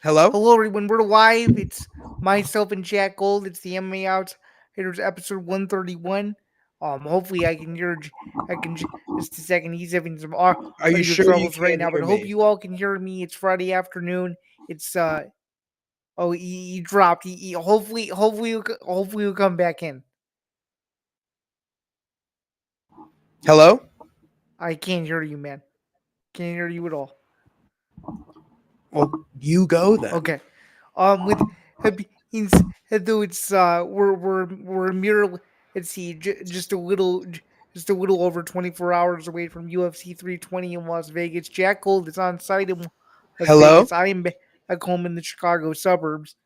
Hello? Hello, everyone. We're live. It's myself and Jack Gold. It's the MMA Outsiders episode 131. Hopefully I can hear. Just a second. He's having some Are you audio sure you troubles right can't now, but hear I hope me? you all can hear me. It's Friday afternoon. It's Oh, he dropped. Hopefully he'll come back in. Hello? I can't hear you, man. Can't hear you at all. Well, you go then. Okay. With means though it's we're mere let's see just a little over 24 hours away from UFC 320 in Las Vegas. Jack Gold is on site in Las Hello? Vegas. I am back home in the Chicago suburbs.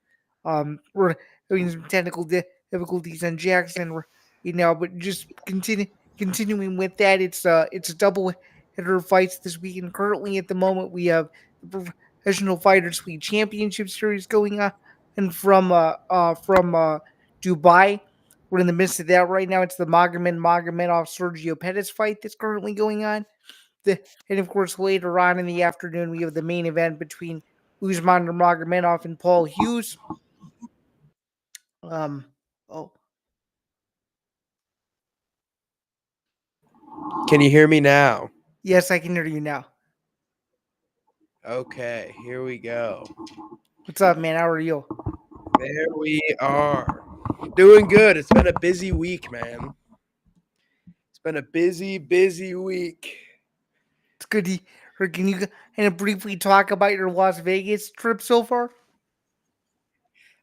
We're having some technical difficulties on Jackson right now, but just continuing with that. It's a double hitter fights this week, and currently at the moment we have the Professional Fighters League Championship Series going on, and from Dubai. We're in the midst of that right now. It's the Magomedov Sergio Pettis fight that's currently going on. And of course, later on in the afternoon, we have the main event between Usman Magomedov and Paul Hughes. Um. Oh, Can you hear me now? yes, I can hear you now. Okay, here we go. What's up, man? How are you? There we are. Doing good. It's been a busy week, man. It's been a busy week. It's good. Or can you kind of briefly talk about your Las Vegas trip so far?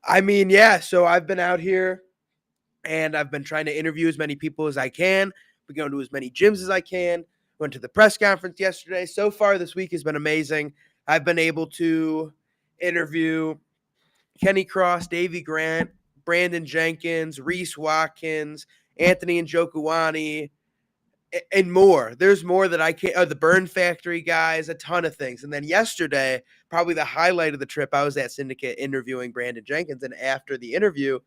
I mean, yeah, so I've been out here and I've been trying to interview as many people as I can. Been going to as many gyms as I can. Went to the press conference yesterday. So far, this week has been amazing. I've been able to interview Kenny Cross, Davey Grant, Brandon Jenkins, Reese Watkins, Anthony Njokuani, and more. There's more that I can't. Oh, the Burn Factory guys, a ton of things. And then yesterday, probably the highlight of the trip, I was at Syndicate interviewing Brandon Jenkins. And after the interview,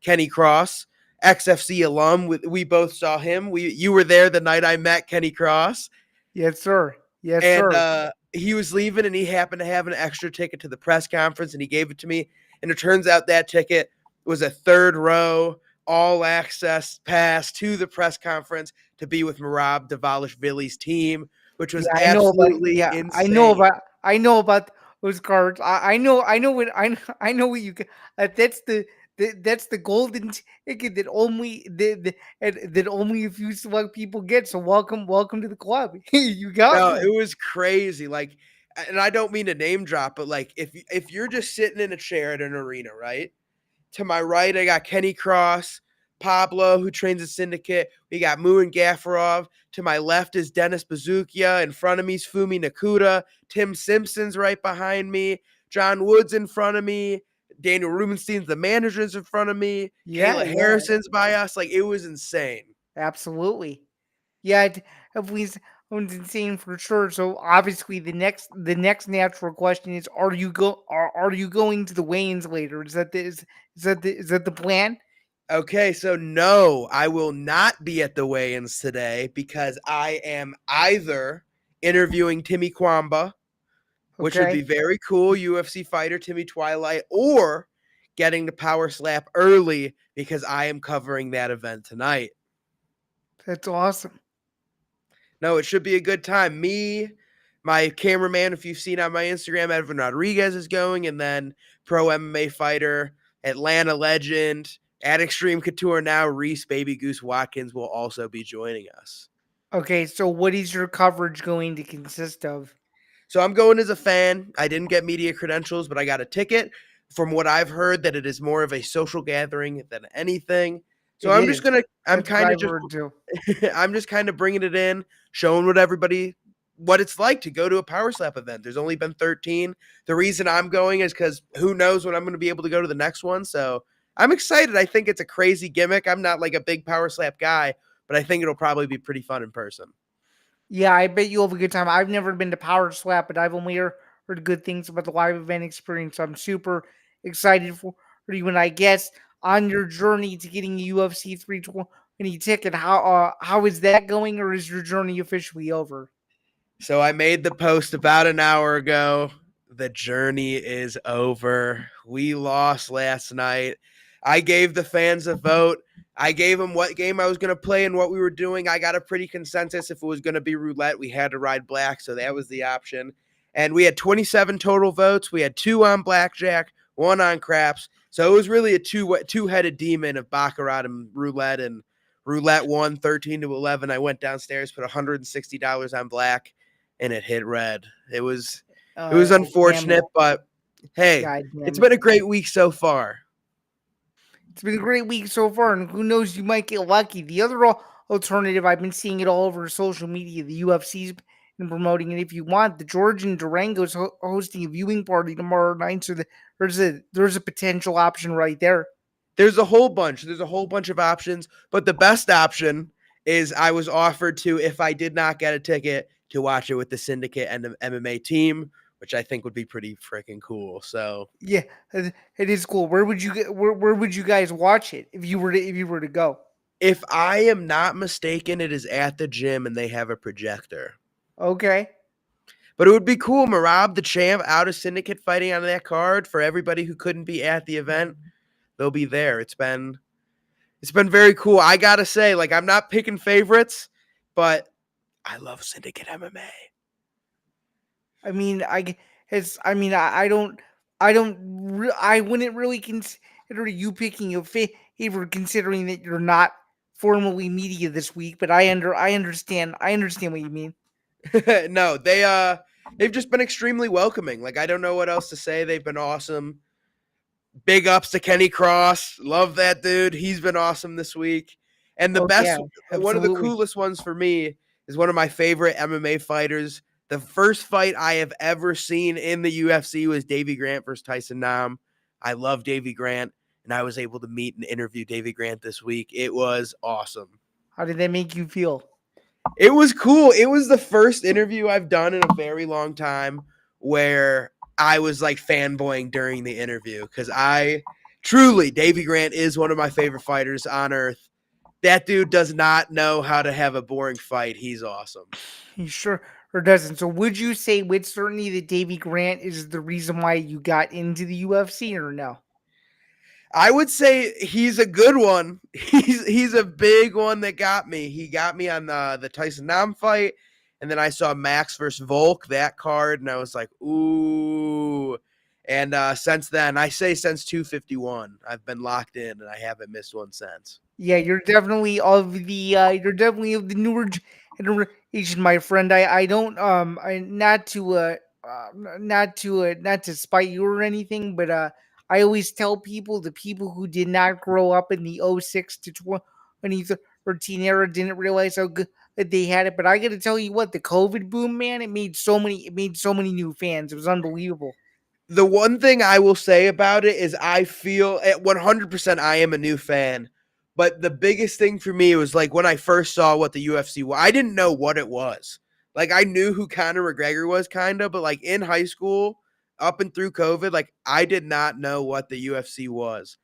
Kenny Cross, XFC alum, we both saw him. You were there the night I met Kenny Cross, Yes, sir. Yes, and sir. he was leaving, and he happened to have an extra ticket to the press conference, and he gave it to me. And it turns out that ticket was a third row, all access pass to the press conference to be with Merab Davalishvili's team, which was Yeah, I know about. absolutely Yeah, I know insane. about. I know about those cards. I know. I know what. I know what you. That's that's the golden ticket that that only a few select people get. So welcome to the club. You got No, one. it was crazy. Like, and I don't mean to name drop, but like if you're just sitting in a chair at an arena, right? To my right, I got Kenny Cross, Pablo, who trains at Syndicate. We got Muin Gafarov. To my left is Dennis Bazukia. In front of me is Fumi Nakuda. Tim Simpson's right behind me. John Woods in front of me. Daniel Rubenstein's the manager's in front of me. Yeah, Kayla yeah, Harrison's by us. Like, it was insane. absolutely. Yeah, it was insane for sure. So obviously the next natural question is: are you going to the weigh-ins later? Is that the plan? Okay, so no, I will not be at the weigh-ins today because I am either interviewing Timmy Kwamba, which would be Okay, very cool, UFC fighter Timmy Twilight, or getting the power slap early because I am covering that event tonight. that's awesome. No, it should be a good time. Me, my cameraman, if you've seen on my Instagram, Evan Rodriguez is going, and then pro MMA fighter, Atlanta legend, at Extreme Couture now, Reese Baby Goose Watkins will also be joining us. Okay, so what is your coverage going to consist of? So I'm going as a fan. I didn't get media credentials, but I got a ticket. From what I've heard, that it is more of a social gathering than anything. So It I'm just is. gonna, I'm That's what kind of I've just, heard too. I'm just kind of bringing it in, showing what it's like to go to a power slap event. There's only been 13. The reason I'm going is because who knows when I'm going to be able to go to the next one. So I'm excited. I think it's a crazy gimmick. I'm not like a big power slap guy, but I think it'll probably be pretty fun in person. Yeah, I bet you'll have a good time. I've never been to Power Slap, but I've only heard good things about the live event experience. So I'm super excited for you. And I guess on your journey to getting a UFC 320 ticket, how is that going, or is your journey officially over? So I made the post about an hour ago. The journey is over. We lost last night. I gave the fans a vote. I gave them what game I was going to play and what we were doing. I got a pretty consensus. If it was going to be roulette, we had to ride black. So that was the option. And we had 27 total votes. We had 2 on blackjack, 1 on craps. So it was really a two-headed demon of baccarat and roulette. And roulette won 13-11. I went downstairs, put $160 on black, and it hit red. It was Damn it. unfortunate, but hey, God it's damn it. been a great week so far. It's been a great week so far, and who knows, you might get lucky. The other alternative, I've been seeing it all over social media. The UFC's been promoting it. If you want, the Georgian Durango's hosting a viewing party tomorrow night, so there's a potential option right there. There's a whole bunch. There's a whole bunch of options, but the best option is I was offered to, if I did not get a ticket, to watch it with the Syndicate and the MMA team, which I think would be pretty freaking cool. So Yeah, it is cool. Where would you guys watch it if you were to go? if I am not mistaken, it is at the gym and they have a projector. Okay. But it would be cool, Marab, the champ, out of Syndicate fighting on that card for everybody who couldn't be at the event. They'll be there. It's been very cool. I gotta say, like, I'm not picking favorites, but I love Syndicate MMA. I mean, I mean, I wouldn't really consider you picking a favorite considering that you're not formally media this week. But I understand what you mean. No, they've just been extremely welcoming. Like, I don't know what else to say. They've been awesome. Big ups to Kenny Cross. Love that dude. He's been awesome this week. And the Oh yeah, best, one of the absolutely. coolest ones for me is one of my favorite MMA fighters. The first fight I have ever seen in the UFC was Davy Grant versus Tyson Nam. I love Davy Grant, and I was able to meet and interview Davy Grant this week. It was awesome. How did that make you feel? It was cool. It was the first interview I've done in a very long time where I was like fanboying during the interview because I truly, Davy Grant is one of my favorite fighters on earth. That dude does not know how to have a boring fight. He's awesome. He sure or doesn't. So would you say with certainty that Davy Grant is the reason why you got into the UFC or no? I would say he's a good one. He's a big one that got me. He got me on the Tyson Nam fight, and then I saw Max versus Volk, that card, and I was like, ooh. And since then, I say since 251, I've been locked in, and I haven't missed one since. Yeah, you're definitely of the newer generation, my friend. I don't I not to spite you or anything, but I always tell people the people who did not grow up in the '06 to 2013 era didn't realize how good they had it. But I got to tell you what, the COVID boom, man, it made so many new fans. It was unbelievable. The one thing I will say about it is I feel at 100% I am a new fan. But the biggest thing for me was like when I first saw what the UFC was, I didn't know what it was. Like I knew who Conor McGregor was kind of, but like in high school up and through COVID, like I did not know what the UFC was.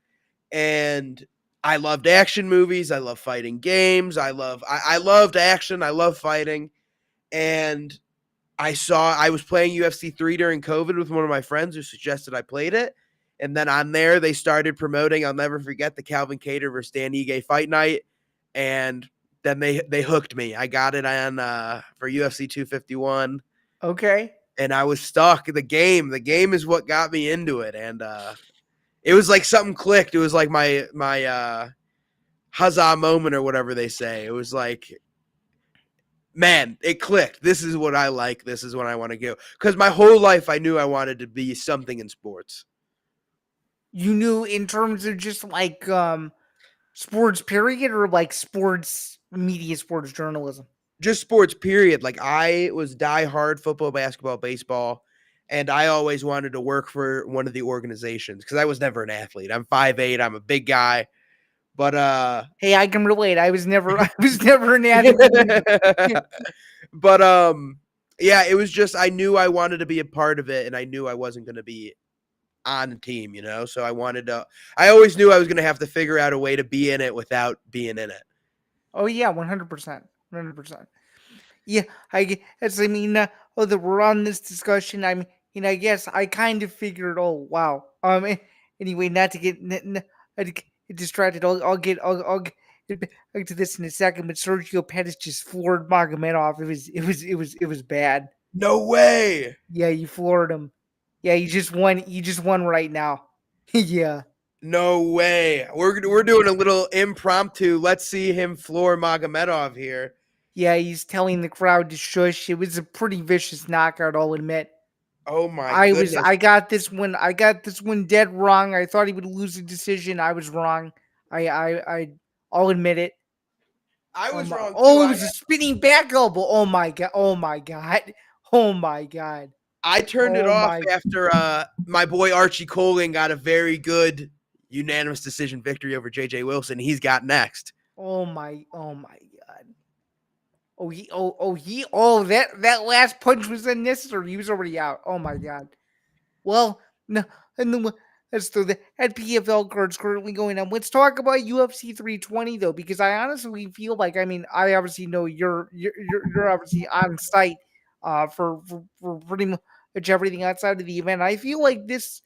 And I loved action movies, I love fighting games, I loved action, I love fighting. And I was playing UFC 3 during COVID with one of my friends who suggested I played it. And then on there, they started promoting, I'll never forget, the Calvin Kattar versus Dan Ige fight night. And then they hooked me. I got it on for UFC 251. Okay. And I was stuck. The game is what got me into it. And it was like something clicked. It was like my huzzah moment or whatever they say. It was like, man, it clicked. This is what I like. This is what I want to go. Because my whole life, I knew I wanted to be something in sports. You knew in terms of just like sports period or like sports media, sports journalism. Just sports, period. Like I was diehard football, basketball, baseball, and I always wanted to work for one of the organizations because I was never an athlete. I'm 5'8". I'm a big guy, but Hey, I can relate. I was never an athlete. but yeah, it was just I knew I wanted to be a part of it, and I knew I wasn't going to be on the team, so I always knew I was going to have to figure out a way to be in it without being in it. Oh yeah, 100%, 100%. Yeah, I guess. I mean, oh, that we're on this discussion. I mean, I guess I kind of figured. Oh wow. Anyway, not to get distracted. I'll get back to this in a second. But Sergio Pettis just floored Magomedov. It was bad. No way. Yeah, you floored him. Yeah, you just won. You just won right now. Yeah. No way. We're doing a little impromptu. Let's see him floor Magomedov here. Yeah, he's telling the crowd to shush. It was a pretty vicious knockout, I'll admit. Oh my goodness. I got this one dead wrong. I thought he would lose the decision. I was wrong. I'll admit it. I was wrong too. Oh, it was a spinning back elbow. Oh my god. Oh my god. Oh my god. I turned it Oh off my. after my boy Archie Colgan got a very good unanimous decision victory over JJ Wilson. He's got next. Oh my. Oh my god. That last punch was unnecessary. He was already out. Oh my god. Well, no, and then let's do that PFL card's currently going on. Let's talk about UFC 320 though, because I honestly feel like, I mean, I obviously know you're obviously on site for pretty much everything outside of the event. I feel like this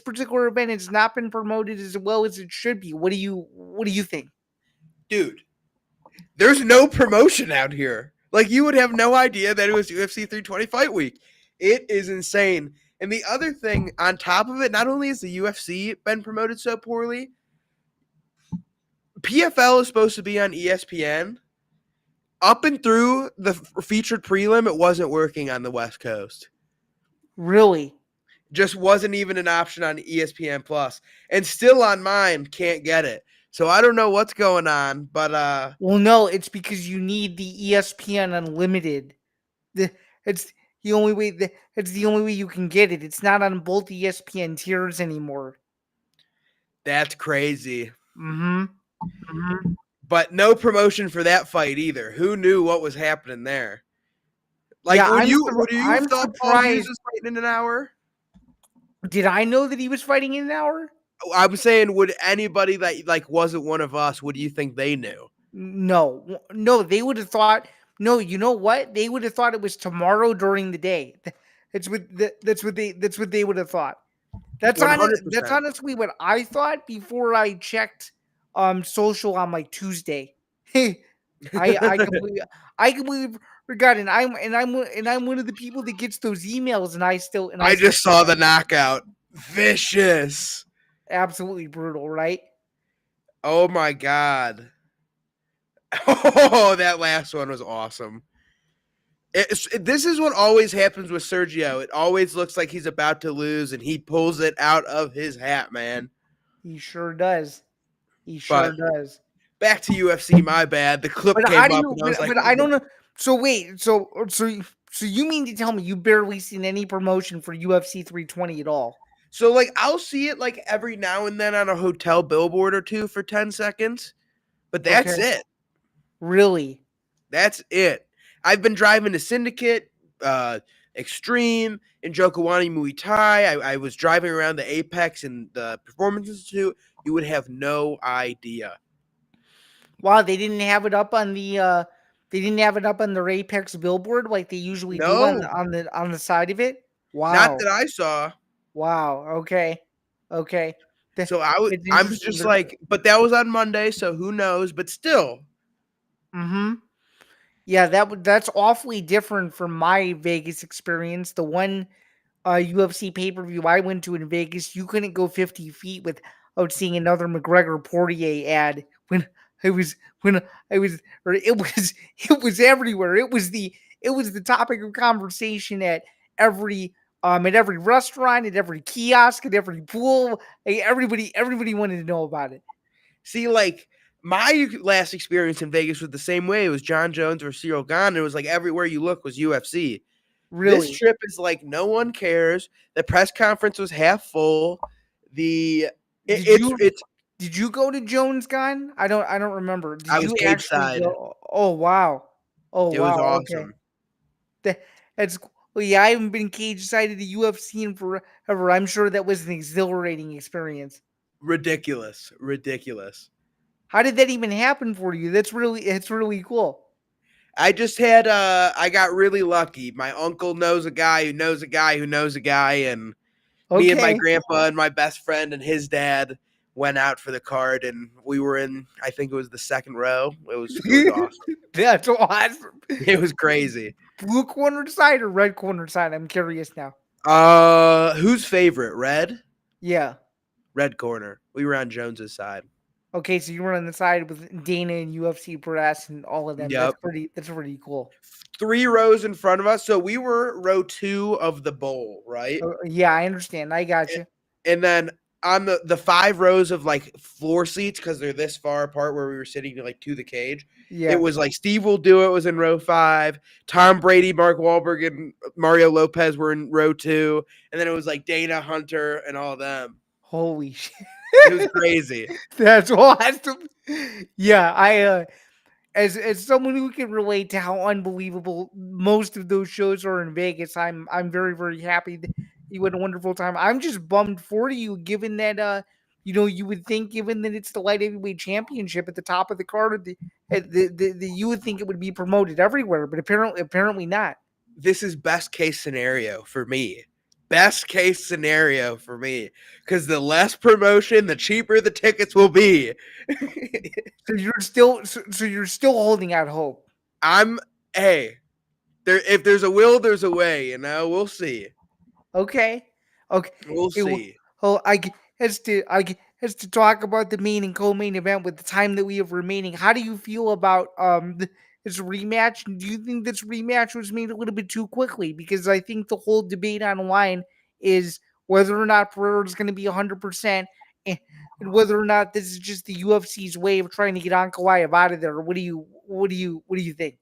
particular event has not been promoted as well as it should be. What do you think? Dude, there's no promotion out here. Like, you would have no idea that it was UFC 320 fight week. It is insane. And the other thing on top of it, not only has the UFC been promoted so poorly, PFL is supposed to be on ESPN. Up and through the featured prelim, it wasn't working on the West Coast. Really? Just wasn't even an option on ESPN Plus. And still on mine, can't get it. So I don't know what's going on, but Well, no, it's because you need the ESPN Unlimited. It's the only way it's the only way you can get it. It's not on both ESPN tiers anymore. that's crazy. Mm-hmm. Mm-hmm. But no promotion for that fight either. Who knew what was happening there? Like, Yeah, would you have I'm thought Paul Hughes surprised. was fighting in an hour? Did I know that he was fighting in an hour? I was saying, would anybody that like wasn't one of us, what do you think they knew? No, no, they would have thought. No, you know what? They would have thought it was tomorrow during the day. That's what they would have thought. That's 100%. honestly what I thought before I checked social on like Tuesday. I completely forgot, and I'm one of the people that gets those emails, and I I still just saw the knockout. Vicious. absolutely brutal, right? Oh my god. Oh, that last one was awesome. This is what always happens with Sergio. It always looks like he's about to lose, and he pulls it out of his hat, man. He sure does. He But sure does. back to UFC, my bad. The clip But how came do up, you? and I was like, But I don't know. So wait. So you mean to tell me you barely seen any promotion for UFC 320 at all? so like I'll see it like every now and then on a hotel billboard or two for 10 seconds, but Okay. that's it. Really? That's it. I've been driving to Syndicate, Extreme, and Jokawani Muay Thai. I was driving around the Apex and the Performance Institute. You would have no idea. Wow, they didn't have it up on the they didn't have it up on their Apex billboard like they usually do No, on the side of it. not Wow. that I saw. Wow. Okay. Okay. So It's I was interesting. just like, but that was on Monday, so who knows? But still, Mm-hmm. Yeah, that's awfully different from my Vegas experience. The one UFC pay per view I went to in Vegas, you couldn't go 50 feet without seeing another McGregor Portier ad. When I was, or it was it was everywhere. It was the topic of conversation at every restaurant, at every kiosk, at every pool. Like, everybody wanted to know about it. see, like my last experience in Vegas was the same way. It was John Jones or Cyril Gane. It was like everywhere you look was UFC. This Really? trip is like no one cares. The press conference was half full. The Did it's you it's did you go to Jones Gun? I don't remember. I Did was you cage actually side. go? Oh wow. Oh It was wow. Okay. awesome. That's well, yeah. I haven't been cage side of the UFC in forever. I'm sure that was an exhilarating experience. Ridiculous. Ridiculous. How did that even happen for you? It's really cool. I just had I got really lucky. My uncle knows a guy who knows a guy who knows a guy, and me and my Okay. grandpa and my best friend and his dad went out for the card, and we were in, I think it was the second row. It was awesome. That's awesome. It was crazy. Blue corner side or red corner side? I'm curious now. Whose favorite? Red? Yeah. Red corner. We were on Jones's side. Okay, so you were on the side with Dana and UFC Brass and all of them. That's Yep. pretty. That's pretty cool. 3 rows in front of us. So we were row 2 of the bowl, right? Yeah, I understand. I got you. And then on the 5 rows of like floor seats, because they're this far apart where we were sitting like to the cage, it Yeah. was like Steve Will Do It was in row 5, Tom Brady, Mark Wahlberg, and Mario Lopez were in row 2, and then it was like Dana, Hunter, and all of them. Holy shit. It was crazy. That's awesome. Yeah, as someone who can relate to how unbelievable most of those shows are in Vegas, I'm very very happy that you had a wonderful time. I'm just bummed for you, given that you would think, given that it's the light heavyweight championship at the top of the card, you would think it would be promoted everywhere, but apparently not. This is best case scenario for me. Best case scenario for me, because the less promotion, the cheaper the tickets will be. So you're still holding out hope. I'm hey, if there's a will, there's a way. We'll see. Okay. Okay. We'll Well, see. has to talk about the main and co-main event with the time that we have remaining. How do you feel about this rematch? Do you think this rematch was made a little bit too quickly? Because I think the whole debate online is whether or not Pereira is going to be 100%, and whether or not this is just the UFC's way of trying to get Ankalaev out of there. What do you think?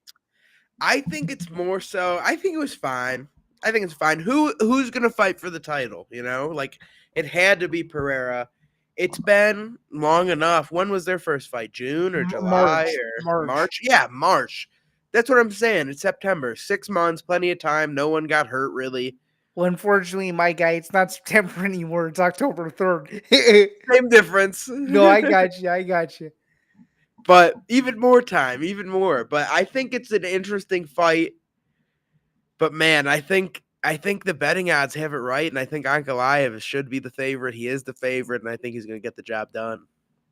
I think it's more so. I think it was fine. I think it's fine. Who's gonna fight for the title? Like it had to be Pereira. It's been long enough. When was their first fight? June or July March, or March. March? Yeah, March. That's what I'm saying. It's September. 6 months, plenty of time. No one got hurt really. Well, unfortunately, my guy, it's not September anymore. It's October 3rd. Same difference. No, I got you. I got you. But even more time, even more. But I think it's an interesting fight. But man, I think the betting odds have it right, and I think Ankalaev should be the favorite. He is the favorite, and I think he's going to get the job done.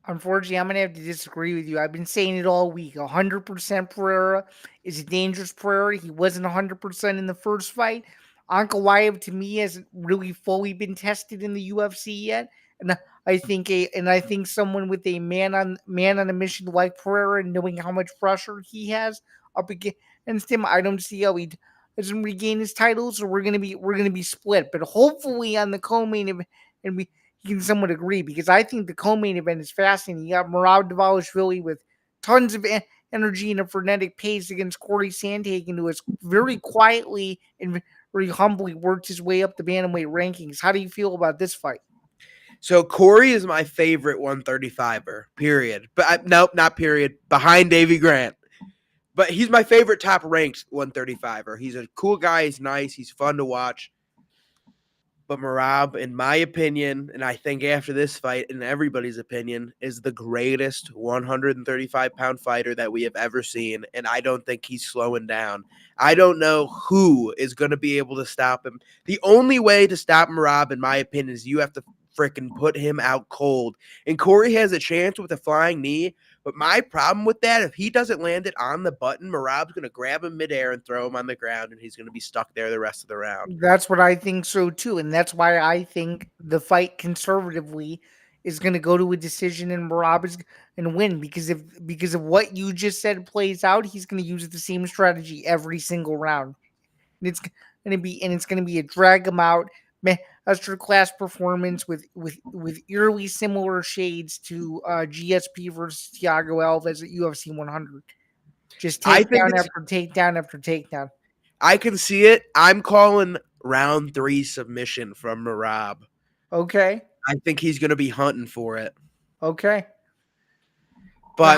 Unfortunately, I'm gonna have to disagree with you. I've been saying it all week. 100% Pereira is a dangerous Pereira. He wasn't 100% in the first fight. Ankalaev to me hasn't really fully been tested in the UFC yet, and I think someone with a man on a mission like Pereira, knowing how much pressure he has up against him, I don't see how he doesn't regain his title. So we're gonna be split. But hopefully on the co-main event, and we can somewhat agree, because I think the co-main event is fascinating. You got Murad Dvalishvili with tons of energy and a frenetic pace against Corey Sandhagen, who has very quietly and very humbly worked his way up the bantamweight rankings. How do you feel about this fight? So Corey is my favorite 135er, period. But nope, not period. Behind Davy Grant. But he's my favorite top ranked 135er. He's a cool guy. He's nice. He's fun to watch. But Marab, in my opinion, and I think after this fight, in everybody's opinion, is the greatest 135-pound fighter that we have ever seen. And I don't think he's slowing down. I don't know who is going to be able to stop him. The only way to stop Marab, in my opinion, is you have to freaking put him out cold. And Corey has a chance with a flying knee. But my problem with that, if he doesn't land it on the button, Marab's going to grab him midair and throw him on the ground, and he's going to be stuck there the rest of the round. That's what I think so too, and that's why I think the fight conservatively is going to go to a decision, and Marab is going to win, because of what you just said plays out. He's going to use the same strategy every single round, and it's going to be a drag him out master class performance with eerily similar shades to GSP versus Thiago Alves at UFC 100. Just I think takedown after takedown after takedown. I can see it. I'm calling round 3 submission from Marab. Okay. I think he's going to be hunting for it. Okay. But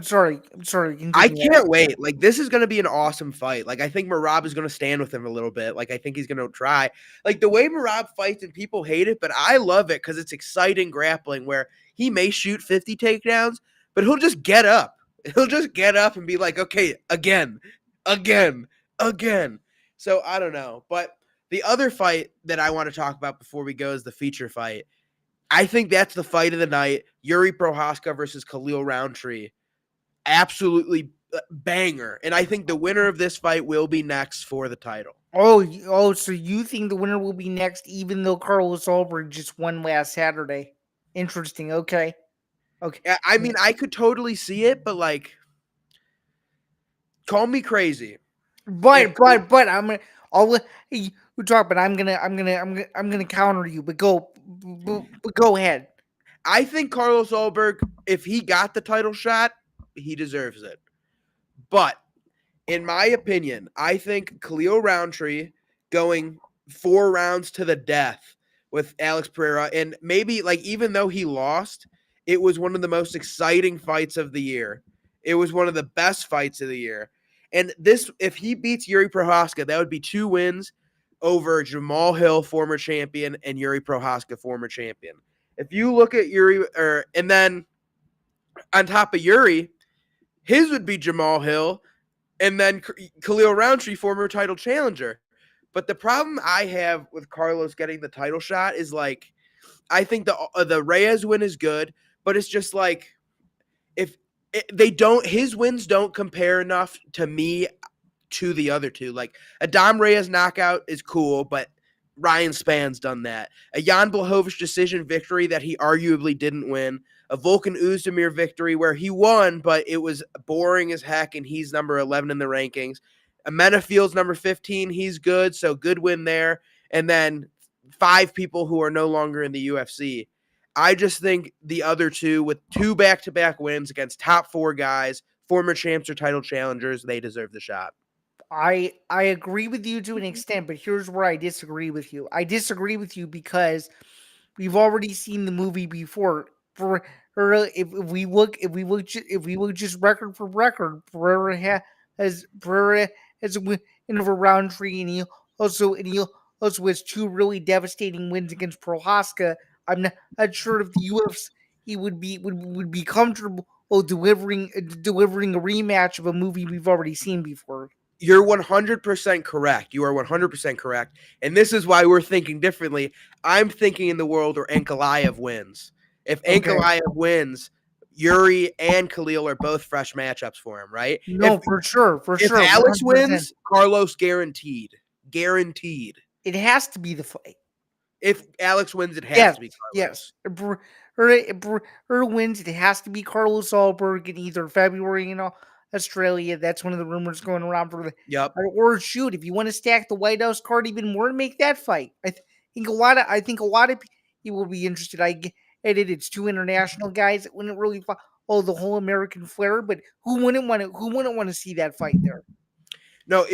sorry. I Continue. can't wait. Like, this is going to be an awesome fight. Like, I think Marab is going to stand with him a little bit. Like, I think he's going to try. Like, the way Marab fights, and people hate it, but I love it because it's exciting grappling where he may shoot 50 takedowns, but he'll just get up. He'll just get up and be like, okay, again, again, again. So I don't know. But the other fight that I want to talk about before we go is the feature fight. I think that's the fight of the night. Yuri Prohaska versus Khalil Roundtree. Absolutely banger. And I think the winner of this fight will be next for the title. Oh, so you think the winner will be next, even though Carlos Ulberg just won last Saturday? Interesting. Okay. Okay. I mean, I could totally see it, but like, call me crazy. If But I'm gonna. I'll let you talk, but I'm gonna counter you. But go ahead. I think Carlos Ulberg, if he got the title shot, he deserves it. But in my opinion, I think Khalil Roundtree going 4 rounds to the death with Alex Pereira, and maybe like even though he lost, it was one of the most exciting fights of the year. It was one of the best fights of the year. And this, if he beats Yuri Prohaska, that would be 2 wins over Jamal Hill, former champion, and Yuri Prohaska, former champion. If you look at Yuri, and then on top of Yuri, his would be Jamal Hill, and then Khalil Roundtree, former title challenger. But the problem I have with Carlos getting the title shot is like, I think the Reyes win is good, but it's just like if they don't, his wins don't compare enough to me to the other two. Like a Dom Reyes knockout is cool, but Ryan Span's done that. A Jan Blachowicz decision victory that he arguably didn't win. A Volkan Oezdemir victory where he won, but it was boring as heck, and he's number 11 in the rankings. Amena Fields number 15, he's good, so good win there. And then 5 people who are no longer in the UFC. I just think the other two, with 2 back-to-back wins against top 4 guys, former champs or title challengers, they deserve the shot. I agree with you to an extent, but here's where I disagree with you. I disagree with you because we've already seen the movie before. If we look just record for record, Pereira has a win over Roundtree, and he also has 2 really devastating wins against Prohaska. I'm not sure if the UFC would be comfortable delivering a rematch of a movie we've already seen before. You're 100% correct. You are 100% correct. And this is why we're thinking differently. I'm thinking in the world where Ankalaev wins. If Okay. Ankalaev wins, Yuri and Khalil are both fresh matchups for him, right? No, for If sure, Alex 100%. wins, Carlos guaranteed. Guaranteed. It has to be the fight. If Alex wins, it has Yes, to be yes. Carlos. Her wins. It has to be Carlos Ulberg in either February in Australia. That's one of the rumors going around for the. Yep. Or shoot, if you want to stack the White House card even more, make that fight. Think a lot of people will be interested. I get it. It's 2 international guys that wouldn't really the whole American flair, but who wouldn't want to see that fight there? No,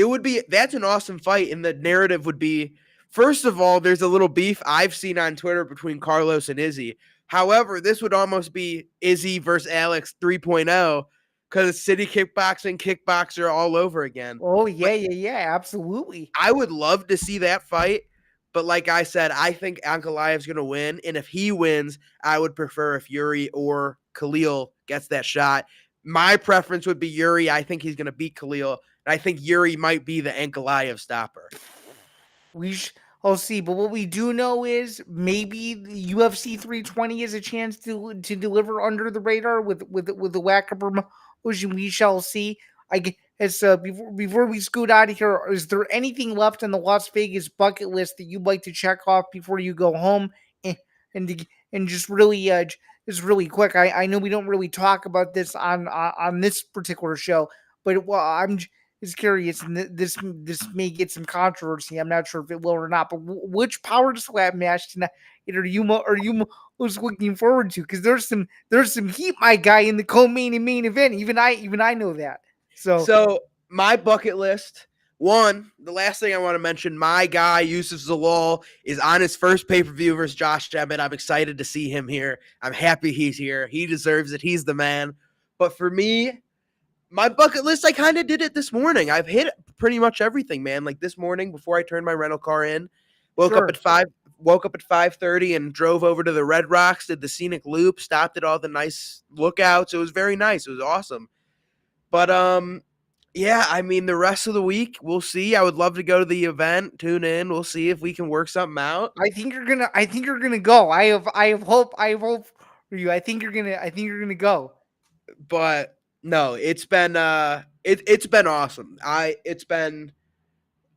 that's an awesome fight, and the narrative would be, first of all, there's a little beef I've seen on Twitter between Carlos and Izzy. However, this would almost be Izzy versus Alex 3.0 because city kickboxing, kickboxer all over again. Oh But yeah, absolutely. I would love to see that fight. But like I said, I think Ankalaev's going to win. And if he wins, I would prefer if Yuri or Khalil gets that shot. My preference would be Yuri. I think he's going to beat Khalil. And I think Yuri might be the Ankalaev stopper. I'll see, but what we do know is maybe the UFC 320 has a chance to deliver under the radar with the whack up promotion. We shall see. I guess before we scoot out of here, is there anything left on the Las Vegas bucket list that you'd like to check off before you go home? And just really just really quick, I know we don't really talk about this on this particular show, but well, I'm is curious, and this may get some controversy. I'm not sure if it will or not. But which power slap match tonight are you most looking forward to? Because there's some heat, my guy, in the co-main and main event. Even I know that. So my bucket list. One, the last thing I want to mention, my guy Yusuf Zalal is on his first pay-per-view versus Josh Emmett. I'm excited to see him here. I'm happy he's here. He deserves it. He's the man. But for me, my bucket list, I kind of did it this morning. I've hit pretty much everything, man. Like this morning before I turned my rental car in, woke up at 5:30 and drove over to the Red Rocks, did the scenic loop, stopped at all the nice lookouts. It was very nice. It was awesome. But yeah, I mean the rest of the week we'll see. I would love to go to the event. Tune in. We'll see if we can work something out. I think you're gonna go. I have hope for you. I think you're gonna go. But no, it's been awesome. It's been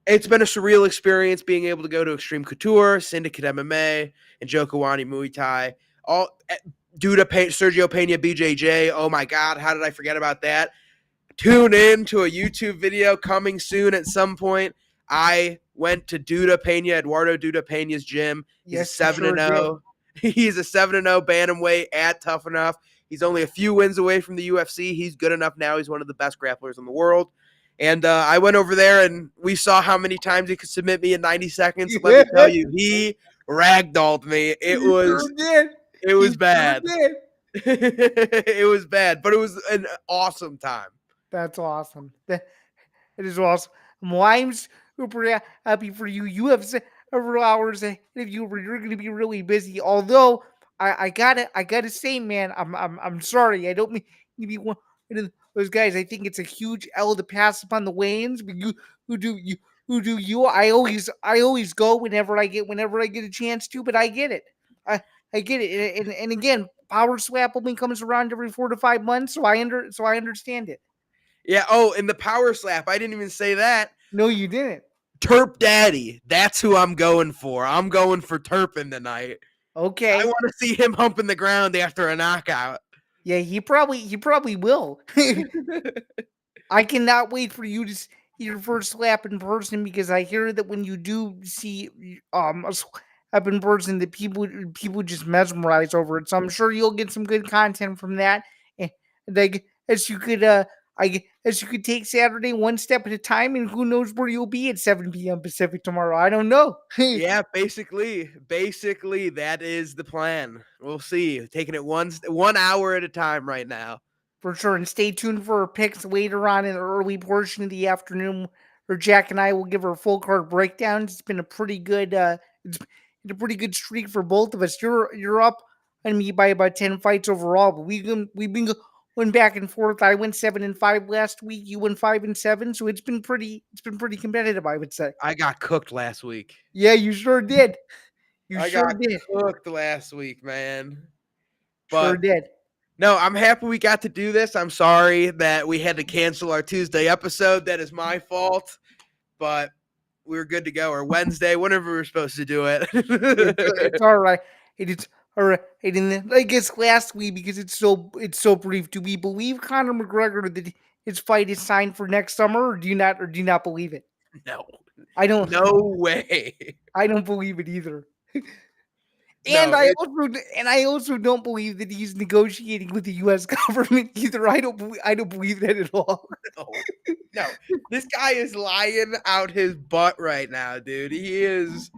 a surreal experience being able to go to Extreme Couture, Syndicate MMA, and Jokawani Muay Thai. All Sergio Pena, BJJ. Oh my God, how did I forget about that? Tune in to a YouTube video coming soon at some point. I went to Eduardo Duda Pena's gym. He's a Yes, you 7 sure and did. 0. He's a 7 and 0 bantamweight at Tough Enough. He's only a few wins away from the UFC. He's good enough now. He's one of the best grapplers in the world. And I went over there and we saw how many times he could submit me in 90 seconds. Let me tell you, he ragdolled me. You sure did. It You was sure bad. did. It was bad, but it was an awesome time. That's awesome. It is awesome. Well, I'm super happy for you. You have several hours ahead of you where you're going to be really busy. Although I gotta say, man, I'm sorry. I don't mean to be one of those guys. I think it's a huge L to pass upon the weigh-ins. But who do you, who do you? I always go whenever I get a chance to. But I get it. I get it. And again, Power Slap only comes around every 4 to 5 months, so I understand it. Yeah. Oh, and the power slap. I didn't even say that. No, you didn't. Terp Daddy. That's who I'm going for. I'm going for Turpin tonight. I Okay. want to see him humping the ground after a knockout. Yeah, he probably will. I cannot wait for you to see your first slap in person because I hear that when you do see a slap in person, that people just mesmerize over it. So I'm sure you'll get some good content from that. And I guess you could guess you could take Saturday one step at a time, and who knows where you'll be at 7 p.m. Pacific tomorrow. I don't know. Yeah, basically that is the plan. We'll see. Taking it 1 hour at a time right now. For sure. And stay tuned for our picks later on in the early portion of the afternoon, where Jack and I will give our full card breakdowns. It's been a pretty good it's been a pretty good streak for both of us. You're up on me by about 10 fights overall, but we've been going back and forth. I went 7-5 last week, you went 5-7, so it's been pretty competitive, I would say. I got cooked last week. Yeah, you sure did. You I sure got did. cooked last week, man. Sure But did. no, I'm happy we got to do this. I'm sorry that we had to cancel our Tuesday episode. That is my fault. But we were good to go. Or Wednesday, whenever we were supposed to do it. It's all right. It's all right. And then, I guess lastly, because it's so brief, do we believe Conor McGregor that his fight is signed for next summer, or do you not believe it? No. I don't. No way. I don't believe it either. No, And I also don't believe that he's negotiating with the U.S. government either. I don't believe that at all. no. No. This guy is lying out his butt right now, dude. He's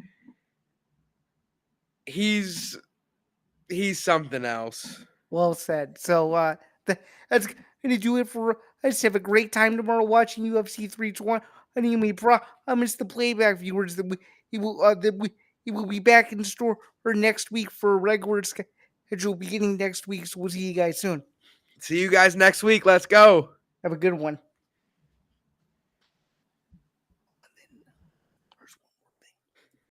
something else. Well said. So that's gonna do it for us. Have a great time tomorrow watching UFC 320. And you may promise the playback viewers that we will be back in store for next week for a regular schedule beginning next week. So we'll see you guys soon. See you guys next week. Let's go. Have a good one.